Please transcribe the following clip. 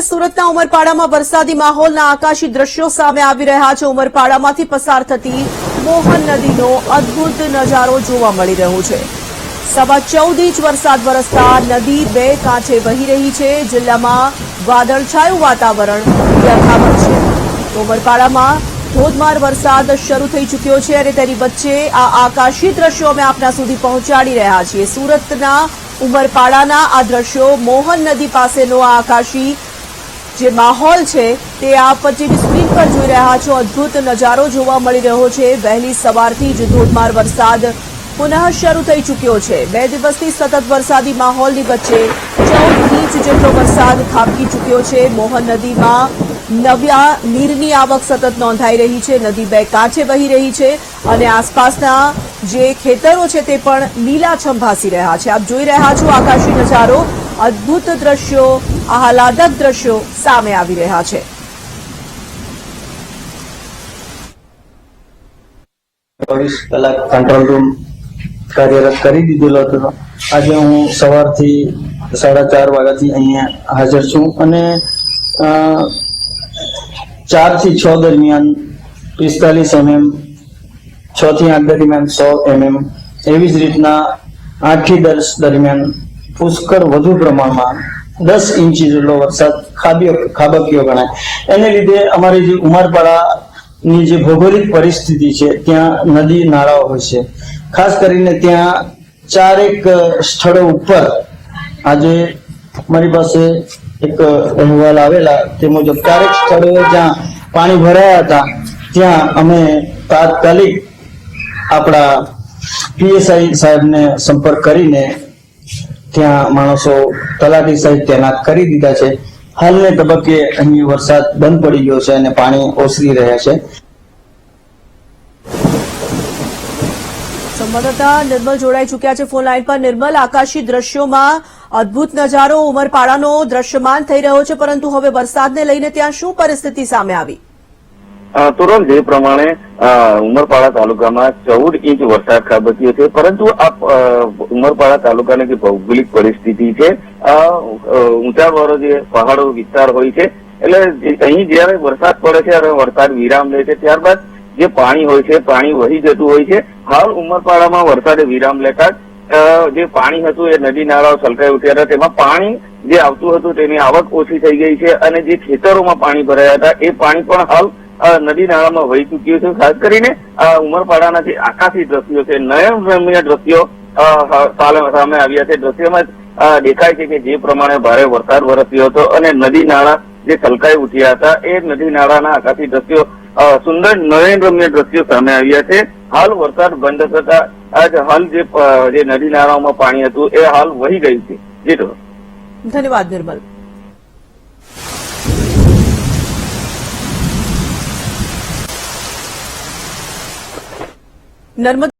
સુરતના ઉમરપાડામાં વરસાદી માહોલના આકાશી દ્રશ્યો સામે આવી રહ્યા છે। ઉમરપાડામાંથી પસાર થતી મોહન નદીનો અદભુત નજારો જોવા મળી રહ્યો છે। 14.5 ઇંચ વરસાદ વરસતા નદી બે કાંઠે વહી રહી છે। જિલ્લામાં વાદળછાયું વાતાવરણ યથાવત છે। ઉમરપાડામાં ધોધમાર વરસાદ શરૂ થઈ ચૂક્યો છે અને તેની વચ્ચે આ આકાશી દ્રશ્યો અમે આપના સુધી પહોંચાડી રહ્યા છીએ। સુરતના ઉમરપાડાના આ દ્રશ્યો મોહન નદી પાસેનો આ આકાશી જે માહોલ છે તે આપ ટીવી સ્ક્રીન પર જોઈ રહ્યા છો। અદભુત નજારો જોવા મળી રહ્યો છે। વહેલી સવારથી જ ધોધમાર વરસાદ પુનઃ શરૂ થઈ ચૂક્યો છે। 2 દિવસથી સતત વરસાદી માહોલની વચ્ચે 14 ઇંચ જેટલો વરસાદ ખાબકી ચૂક્યો છે। મોહન નદીમાં નવા નીરની આવક સતત નોંધાઈ રહી છે। નદી બે કાંઠે વહી રહી છે અને આસપાસના જે ખેતરો છે તે પણ લીલાછમ ભાસી રહ્યા છે। આપ જોઈ રહ્યા છો આકાશી નજારો, અદભુત દ્રશ્યો, આહલાદક દ્રશ્યો સામે આવી રહ્યા છે। 24 કલાક કંટ્રોલ રૂમ કાર્યરત કરી દીધેલો હતો। આજે હું સવારથી 4:30 વાગ્યાથી અહીંયા હાજર છું અને 4 થી 6 દરમિયાન 45 mm, 6 થી 8 દરમિયાન 100 mm, એવી જ રીતના 8 થી 10 દરમિયાન પુષ્કળ વધુ પ્રમાણમાં 10 ઇંચ જેટલો વરસાદ ખાબક્યો ગણાય। એને લીધે અમારી જે ઉમરપાડાની જે ભૌગોલિક પરિસ્થિતિ છે ત્યાં નદી નાળાઓ હોય છે। ખાસ કરીને ત્યાં 4 સ્થળો ઉપર આજે મારી પાસે એક અહેવાલ આવેલા તે મુજબ 4 સ્થળોએ જ્યાં પાણી ભરાયા હતા ત્યાં અમે તાત્કાલિક આપણા પીએસઆઈ સાહેબને સંપર્ક કરીને ત્યાં માણસો તલાટી સાહેબ તૈનાત કરી દીધા છે। હાલને તબક્કે અહીં વરસાદ બંધ પડી ગયો છે અને પાણી ઓસરી રહ્યા છે। સંવાદદાતા નિર્મલ જોડાઈ ચૂક્યા છે ફોન લાઈન પર। નિર્મલ, આકાશી દ્રશ્યોમાં અદભુત નજારો ઉમરપાડાનો દ્રશ્યમાન થઈ રહ્યો છે, પરંતુ હવે વરસાદને લઈને ત્યાં શું પરિસ્થિતિ સામે આવી? તુરંત જે પ્રમાણે ઉમરપાડા તાલુકામાં 14 ઇંચ વરસાદ ખાબક્યો છે, પરંતુ આ ઉમરપાડા તાલુકાની જે ભૌગોલિક પરિસ્થિતિ છે, ઊંચાણવાળો જે પહાડો વિસ્તાર હોય છે, એટલે અહીં જયારે વરસાદ પડે છે અને વરસાદ વિરામ લે છે ત્યારબાદ જે પાણી હોય છે પાણી વહી જતું હોય છે। હાલ ઉમરપાડામાં વરસાદે વિરામ લેતા જે પાણી હતું એ નદી નાળાઓ છલકાઈ ઉઠ્યા હતા, તેમાં પાણી જે આવતું હતું તેની આવક ઓછી થઈ ગઈ છે અને જે ખેતરોમાં પાણી ભરાયા હતા એ પાણી પણ હાલ નદી નાળામાં વહી ચૂક્યું છે। ખાસ કરીને ઉમરપાડાના જે આકાશી દ્રશ્યો છે, નયનરમ્ય દ્રશ્યો સામે આવ્યા છે। દ્રશ્યમાં દેખાય છે કે જે પ્રમાણે ભારે વરસાદ વરસ્યો હતો અને નદી નાળા જે છલકાઈ ઉઠ્યા હતા એ નદી નાળાના આકાશી દ્રશ્યો સુંદર નયનરમ્ય દ્રશ્યો સામે આવ્યા છે। હાલ વરસાદ બંધ થતા હાલ જે નદી નાળાઓમાં પાણી હતું એ હાલ વહી ગયું છે। જી તો ધન્યવાદ નિર્મલ। નર્મદા